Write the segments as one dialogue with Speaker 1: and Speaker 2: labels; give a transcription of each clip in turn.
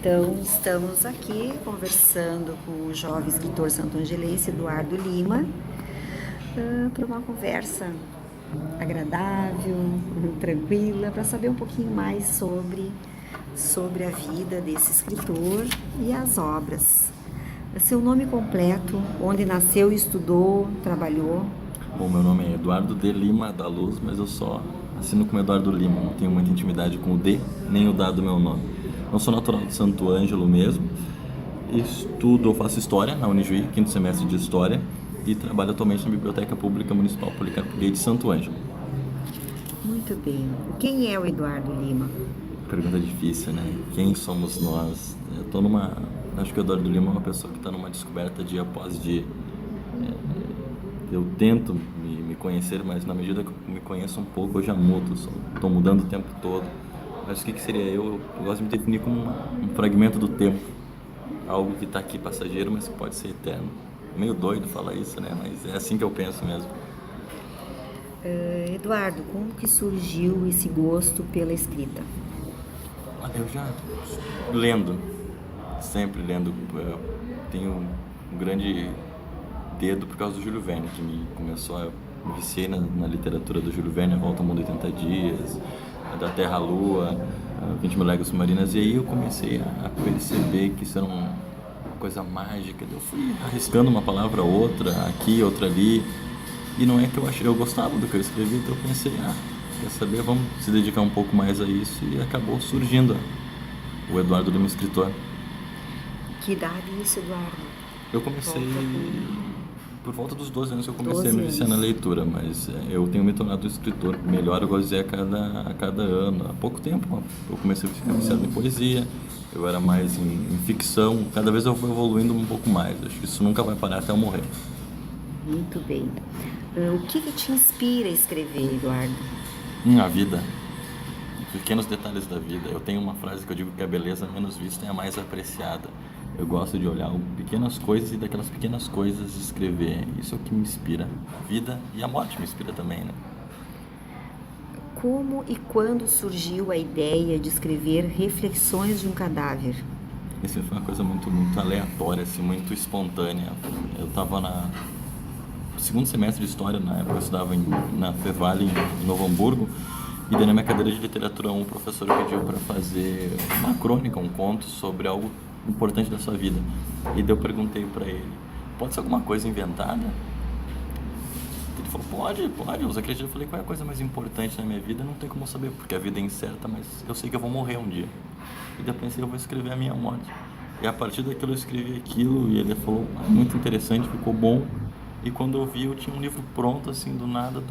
Speaker 1: Então, estamos aqui conversando com o jovem escritor santo-angelense Eduardo Lima para uma conversa agradável, tranquila, para saber um pouquinho mais sobre a vida desse escritor e as obras. Seu nome completo, onde nasceu, estudou, trabalhou?
Speaker 2: Bom, meu nome é Eduardo de Lima da Luz, mas eu só assino como Eduardo Lima, não tenho muita intimidade com o D, nem o D do meu nome. Não sou natural de Santo Ângelo mesmo, eu faço História na Unijuí, quinto semestre de História, e trabalho atualmente na Biblioteca Pública Municipal Policarpo Gay de Santo Ângelo.
Speaker 1: Muito bem. Quem é o Eduardo Lima?
Speaker 2: Pergunta difícil, né? Quem somos nós? Acho que o Eduardo Lima é uma pessoa que está numa descoberta dia após dia. Eu tento me conhecer, mas na medida que eu me conheço um pouco, eu já mudo, estou mudando o tempo todo. Mas o que seria eu? Eu gosto de me definir como um fragmento do tempo, algo que está aqui passageiro, mas que pode ser eterno. Meio doido falar isso, né? Mas é assim que eu penso mesmo.
Speaker 1: Eduardo, como que surgiu esse gosto pela escrita?
Speaker 2: Eu já lendo, sempre lendo. Eu tenho um grande dedo por causa do Júlio Verne, que me viciei na literatura do Júlio Verne, A Volta ao Mundo em 80 Dias, Da Terra à Lua, 20 Mil Léguas Submarinas, e aí eu comecei a perceber que isso era uma coisa mágica. Eu fui arriscando uma palavra ou outra, aqui, outra ali, e não é que eu gostava do que eu escrevi, então eu pensei, quer saber, vamos se dedicar um pouco mais a isso, e acabou surgindo o Eduardo Lima, escritor.
Speaker 1: Que idade é isso, Eduardo?
Speaker 2: Eu comecei por volta dos 12 anos que eu comecei a me viciar na leitura, mas eu tenho me tornado um escritor melhor, eu gosto de dizer, a cada ano. Há pouco tempo eu comecei a ficar viciado em poesia, eu era mais em ficção, cada vez eu vou evoluindo um pouco mais, acho que isso nunca vai parar até eu morrer.
Speaker 1: Muito bem. O que te inspira a escrever, Eduardo?
Speaker 2: A vida, pequenos detalhes da vida. Eu tenho uma frase que eu digo que a beleza menos vista é a mais apreciada. Eu gosto de olhar pequenas coisas e daquelas pequenas coisas escrever. Isso é o que me inspira. A vida e a morte me inspira também, né?
Speaker 1: Como e quando surgiu a ideia de escrever Reflexões de um Cadáver?
Speaker 2: Isso foi uma coisa muito, muito aleatória, assim, muito espontânea. Eu estava no segundo semestre de História, na época eu estudava na Fevale, em Novo Hamburgo, e daí na minha cadeira de literatura o professor pediu para fazer uma crônica, um conto sobre algo importante da sua vida. E daí eu perguntei para ele, pode ser alguma coisa inventada? Ele falou, pode, você acredita? Eu falei, qual é a coisa mais importante na minha vida? Não tem como eu saber, porque a vida é incerta, mas eu sei que eu vou morrer um dia. E daí eu pensei, eu vou escrever a minha morte. E a partir daquilo eu escrevi aquilo, e ele falou, muito interessante, ficou bom. E quando eu vi, eu tinha um livro pronto, assim, do nada,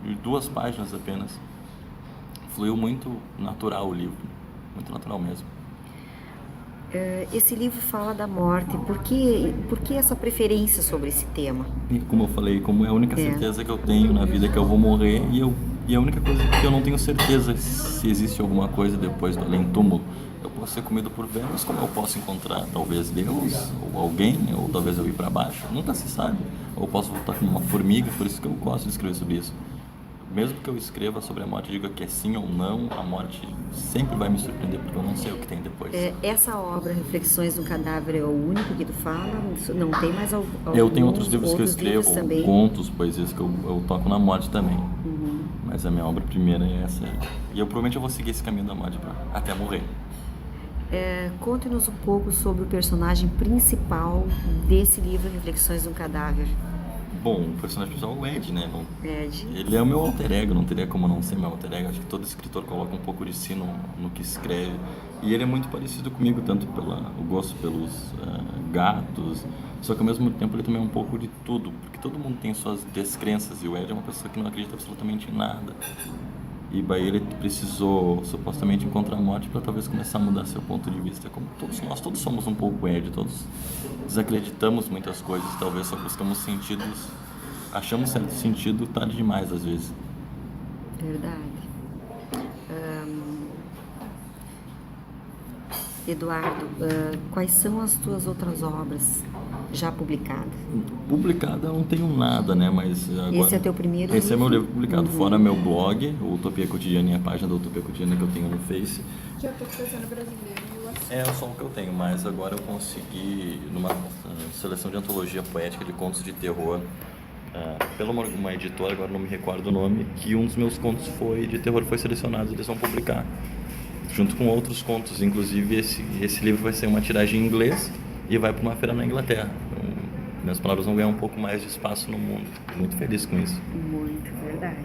Speaker 2: de 2 páginas apenas. Fluiu muito natural o livro, muito natural mesmo.
Speaker 1: Esse livro fala da morte. Por que essa preferência sobre esse tema?
Speaker 2: E como eu falei, como é a única certeza que eu tenho na vida é que eu vou morrer, e a única coisa que eu não tenho certeza se existe alguma coisa depois do além-túmulo. Eu posso ser comido por vermes, como eu posso encontrar talvez Deus, ou alguém, ou talvez eu ir para baixo, nunca se sabe. Ou eu posso voltar como uma formiga, por isso que eu gosto de escrever sobre isso. Mesmo que eu escreva sobre a morte, diga que é sim ou não, a morte sempre vai me surpreender, porque eu não sei o que tem depois.
Speaker 1: Essa obra, Reflexões do Cadáver, é o único que tu fala? Não tem mais alguns?
Speaker 2: Eu tenho outros livros que eu escrevo,
Speaker 1: também?
Speaker 2: Contos, poesias que eu toco na morte também. Mas a minha obra primeira é essa. E eu provavelmente vou seguir esse caminho da morte até morrer.
Speaker 1: Conte-nos um pouco sobre o personagem principal desse livro, Reflexões do Cadáver.
Speaker 2: Bom, o personagem principal é o Ed, né?
Speaker 1: Ed.
Speaker 2: Ele é o meu alter ego, não teria como não ser meu alter ego. Acho que todo escritor coloca um pouco de si no que escreve. E ele é muito parecido comigo, tanto pelo gosto pelos gatos, só que ao mesmo tempo ele também é um pouco de tudo, porque todo mundo tem suas descrenças, e o Ed é uma pessoa que não acredita absolutamente em nada. E daí ele precisou supostamente encontrar a morte para talvez começar a mudar seu ponto de vista. Como todos somos um pouco Ed, todos desacreditamos muitas coisas, talvez só buscamos sentidos, achamos certo sentido tarde demais às vezes.
Speaker 1: Verdade. Eduardo, quais são as tuas outras obras já publicadas?
Speaker 2: Publicada eu não tenho nada, né? Mas agora...
Speaker 1: Esse é o teu primeiro
Speaker 2: Esse é meu
Speaker 1: livro?
Speaker 2: livro publicado, fora meu blog, o Utopia Cotidiana, e a página da Utopia Cotidiana que eu tenho no Face.
Speaker 3: Que eu tô fazendo brasileiro e o assunto.
Speaker 2: É só o que eu tenho, mas agora eu consegui, numa seleção de antologia poética de contos de terror, pela uma editora, agora não me recordo o nome, que um dos meus contos de terror foi selecionado e eles vão publicar, junto com outros contos. Inclusive esse livro vai ser uma tiragem em inglês e vai para uma feira na Inglaterra. Então, minhas palavras vão ganhar um pouco mais de espaço no mundo. Muito feliz com isso.
Speaker 1: Muito verdade.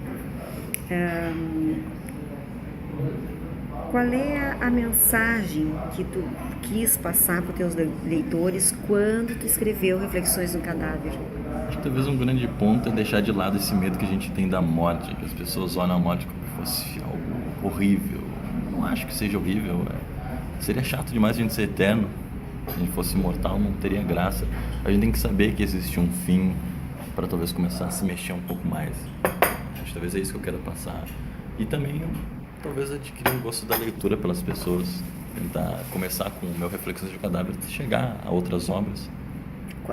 Speaker 1: Qual é a mensagem que tu quis passar para os teus leitores quando tu escreveu Reflexões no Cadáver?
Speaker 2: Acho que talvez um grande ponto é deixar de lado esse medo que a gente tem da morte, que as pessoas olham a morte como se fosse algo horrível. Eu não acho que seja horrível. Seria chato demais a gente ser eterno. Se a gente fosse imortal, não teria graça. A gente tem que saber que existe um fim para talvez começar a se mexer um pouco mais. Acho que talvez é isso que eu quero passar. E também, talvez adquirir um gosto da leitura pelas pessoas. Tentar começar com o meu Reflexões de Cadáver e chegar a outras obras.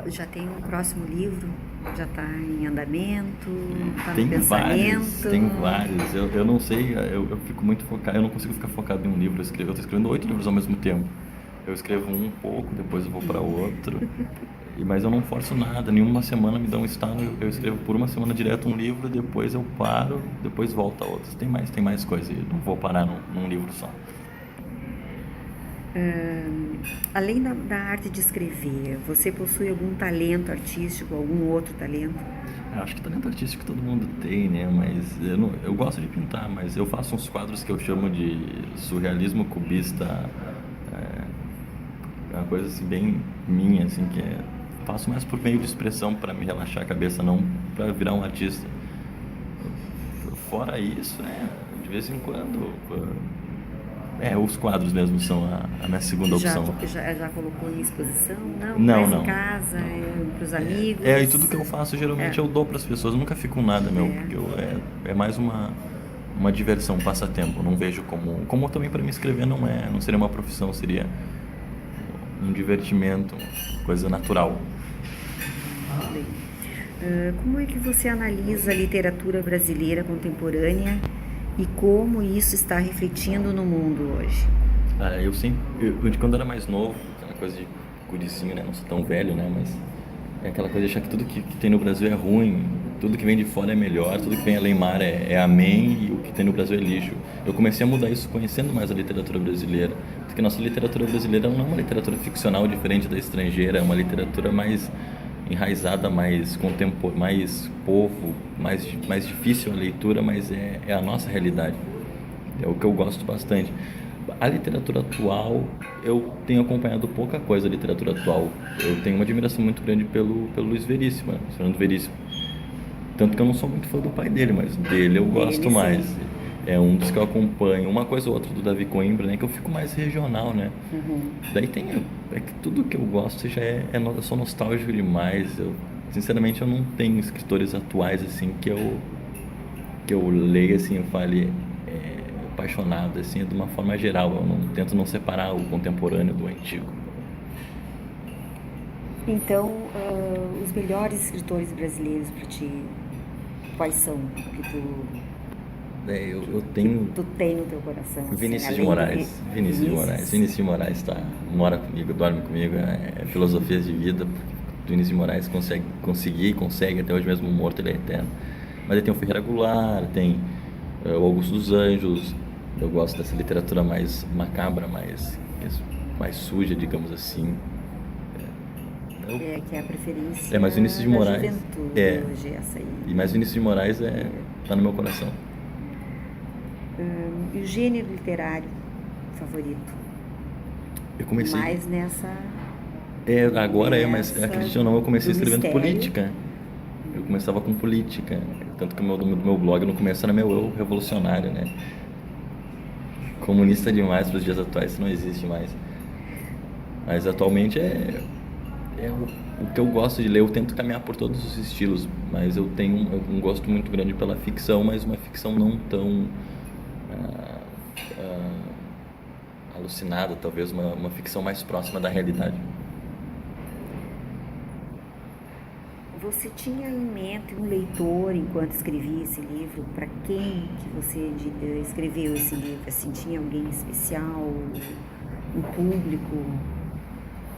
Speaker 1: Já tem um próximo livro? Já está em andamento? Está
Speaker 2: Tem
Speaker 1: no pensamento?
Speaker 2: Tem vários. Eu não sei, eu fico muito focado. Eu não consigo ficar focado em um livro. Eu estou escrevendo 8 livros ao mesmo tempo. Eu escrevo um pouco, depois eu vou para outro. Mas eu não forço nada. Nenhuma semana me dá um estalo. Eu escrevo por uma semana direto um livro, depois eu paro, depois volto a outros. Tem mais coisa. Eu não vou parar num livro só.
Speaker 1: Além da arte de escrever, você possui algum talento artístico, algum outro talento?
Speaker 2: Acho que talento artístico todo mundo tem, né? Mas eu gosto de pintar, mas eu faço uns quadros que eu chamo de surrealismo cubista. É uma coisa assim bem minha, assim, que faço mais por meio de expressão para me relaxar a cabeça, não para virar um artista. Fora isso, de vez em quando, os quadros mesmo são a minha segunda opção.
Speaker 1: Já colocou em exposição? Não. Em casa, para os amigos?
Speaker 2: E tudo que eu faço geralmente eu dou para as pessoas, eu nunca fico com nada meu, porque é mais uma diversão, um passatempo. Eu não vejo como também para mim escrever não seria uma profissão, seria um divertimento, coisa natural.
Speaker 1: Bem, como é que você analisa a literatura brasileira contemporânea e como isso está refletindo no mundo hoje?
Speaker 2: Quando eu era mais novo, aquela coisa de gurizinho, né? Não sou tão velho, né? Mas é aquela coisa de achar que tudo que tem no Brasil é ruim, tudo que vem de fora é melhor, tudo que vem além mar é amém e o que tem no Brasil é lixo. Eu comecei a mudar isso conhecendo mais a literatura brasileira, porque nossa literatura brasileira não é uma literatura ficcional diferente da estrangeira, é uma literatura mais enraizada, mais contemporânea, mais povo, mais difícil a leitura, mas é a nossa realidade. É o que eu gosto bastante. A literatura atual, eu tenho acompanhado pouca coisa da literatura atual. Eu tenho uma admiração muito grande pelo Luiz Veríssimo, Fernando Veríssimo. Tanto que eu não sou muito fã do pai dele, mas dele eu gosto mais.
Speaker 1: Sim.
Speaker 2: É um dos que eu acompanho. Uma coisa ou outra do Davi Coimbra, né? Que eu fico mais regional, né? Daí é que tudo que eu gosto eu sou nostálgico demais. Sinceramente, eu não tenho escritores atuais, assim, que eu leia, assim, eu fale apaixonado, assim, de uma forma geral. Eu tento não separar o contemporâneo do antigo.
Speaker 1: Então, os melhores escritores brasileiros para ti, quais são? Que
Speaker 2: eu tenho...
Speaker 1: Tu tem no teu coração?
Speaker 2: Vinícius de Moraes. Vinícius de Moraes mora comigo, dorme comigo, é filosofias de vida. Vinícius de Moraes consegue, até hoje mesmo morto, ele é eterno. Mas aí tem o Ferreira Goulart, tem o Augusto dos Anjos. Eu gosto dessa literatura mais macabra, mais suja, digamos assim.
Speaker 1: Que é a preferência
Speaker 2: mas Vinícius de Moraes
Speaker 1: juventude hoje, essa aí.
Speaker 2: E mais Vinícius de Moraes tá no meu coração.
Speaker 1: E o gênero literário favorito?
Speaker 2: Eu comecei...
Speaker 1: Mais nessa...
Speaker 2: Agora mas acredite ou não, eu comecei escrevendo
Speaker 1: mistério.
Speaker 2: política. Eu começava com política. Tanto que o nome do meu blog no começo era meu eu revolucionário, né? Comunista demais para os dias atuais, isso não existe mais. Mas atualmente o que eu gosto de ler. Eu tento caminhar por todos os estilos, mas eu tenho um gosto muito grande pela ficção, mas uma ficção não tão alucinada, talvez uma ficção mais próxima da realidade.
Speaker 1: Você tinha em mente um leitor enquanto escrevia esse livro? Para quem que você escreveu esse livro? Assim, tinha alguém especial, um público?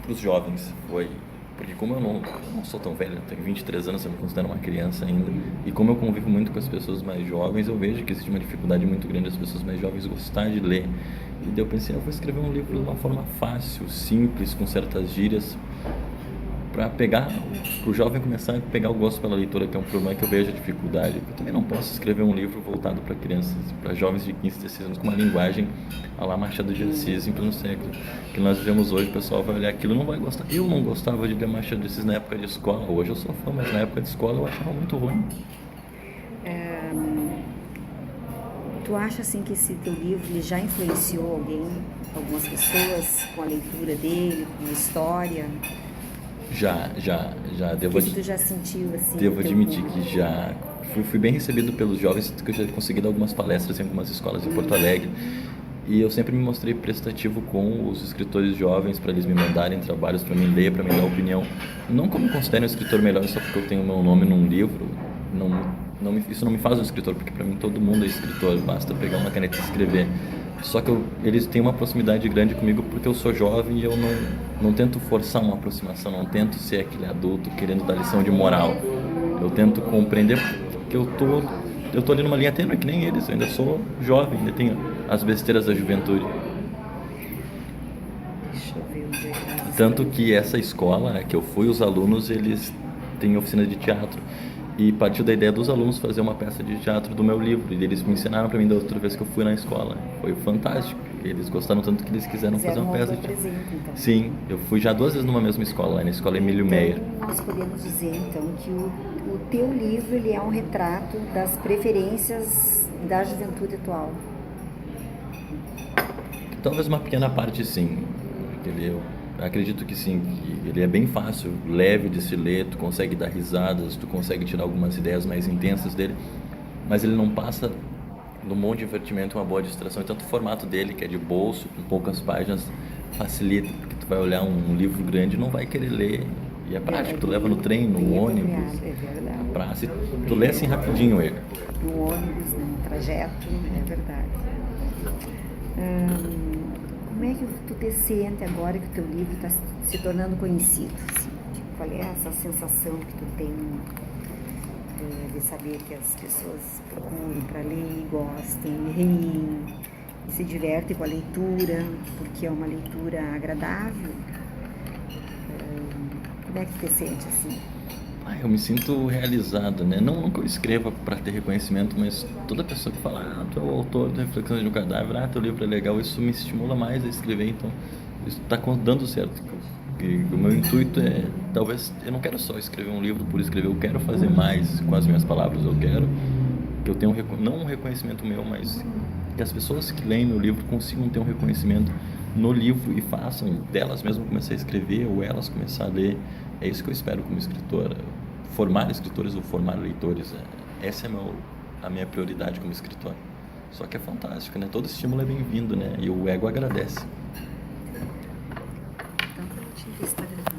Speaker 2: Para os jovens foi, porque como eu não sou tão velho, eu tenho 23 anos, eu me considero uma criança ainda, e como eu convivo muito com as pessoas mais jovens, eu vejo que existe uma dificuldade muito grande das pessoas mais jovens gostar de ler. E daí eu pensei, eu vou escrever um livro de uma forma fácil, simples, com certas gírias, para o jovem começar a pegar o gosto pela leitura, que é um problema que eu vejo a dificuldade. Eu também não posso escrever um livro voltado para crianças, para jovens de 15, 16 anos, com uma linguagem à la Machado de Assis em pleno século. Que nós vivemos hoje, o pessoal vai olhar aquilo e não vai gostar. Eu não gostava de ler Machado de Assis na época de escola, hoje eu sou fã, mas na época de escola eu achava muito ruim.
Speaker 1: Tu acha assim que esse teu livro ele já influenciou algumas pessoas com a leitura dele, com a história?
Speaker 2: Já devo
Speaker 1: Tu já sentiu assim?
Speaker 2: Devo admitir que já fui bem recebido pelos jovens, que eu já consegui dar algumas palestras em algumas escolas em Porto Alegre. E eu sempre me mostrei prestativo com os escritores jovens para eles me mandarem trabalhos para mim ler, para me dar opinião. Não como considero um escritor melhor só porque eu tenho meu nome num livro. Isso não me faz um escritor, porque para mim todo mundo é escritor, basta pegar uma caneta e escrever. Só que eles têm uma proximidade grande comigo porque eu sou jovem e eu não tento forçar uma aproximação, não tento ser aquele adulto querendo dar lição de moral. Eu tento compreender que eu tô ali numa linha tênue, que nem eles, eu ainda sou jovem, ainda tenho as besteiras da juventude.
Speaker 1: Deixa eu ver onde é que tá.
Speaker 2: Tanto que essa escola que eu fui, os alunos, eles têm oficina de teatro. E partiu da ideia dos alunos fazer uma peça de teatro do meu livro. E eles me ensinaram para mim da outra vez que eu fui na escola. Foi fantástico. Eles gostaram tanto que eles quiseram fazer uma peça de teatro.
Speaker 1: Então.
Speaker 2: Sim, eu fui já 2 vezes numa mesma escola, na escola Emílio Meyer.
Speaker 1: Então, nós podemos dizer então que o teu livro ele é um retrato das preferências da juventude atual.
Speaker 2: Talvez uma pequena parte, sim. Eu acredito que sim, que ele é bem fácil, leve de se ler, tu consegue dar risadas, tu consegue tirar algumas ideias mais intensas dele, mas ele não passa num monte de divertimento, uma boa distração. E tanto o formato dele, que é de bolso, com poucas páginas, facilita, porque tu vai olhar um livro grande e não vai querer ler. E é prático, tu leva no trem, no ônibus, na praça, tu lê assim rapidinho ele.
Speaker 1: No ônibus, no trajeto, é verdade. Como é que tu te sente agora que o teu livro está se tornando conhecido? Assim? Qual é essa sensação que tu tem de saber que as pessoas procuram para ler e gostam, e riem, e se divertem com a leitura, porque é uma leitura agradável? Como é que tu te sente assim?
Speaker 2: Eu me sinto realizado, né? Não que eu escreva para ter reconhecimento, mas toda pessoa que fala, tu é o autor de Reflexões de um Cadáver, teu livro é legal, isso me estimula mais a escrever, então isso está dando certo. O meu intuito é, talvez, eu não quero só escrever um livro por escrever, eu quero fazer mais com as minhas palavras, eu quero que eu tenha não um reconhecimento meu, mas que as pessoas que leem meu livro consigam ter um reconhecimento no livro e façam delas mesmas começar a escrever ou elas começar a ler. É isso que eu espero como escritor, formar escritores ou formar leitores. Essa é a minha prioridade como escritor. Só que é fantástico, né? Todo estímulo é bem-vindo, né? E o ego agradece.
Speaker 1: Então, deixa eu ver se está gravando.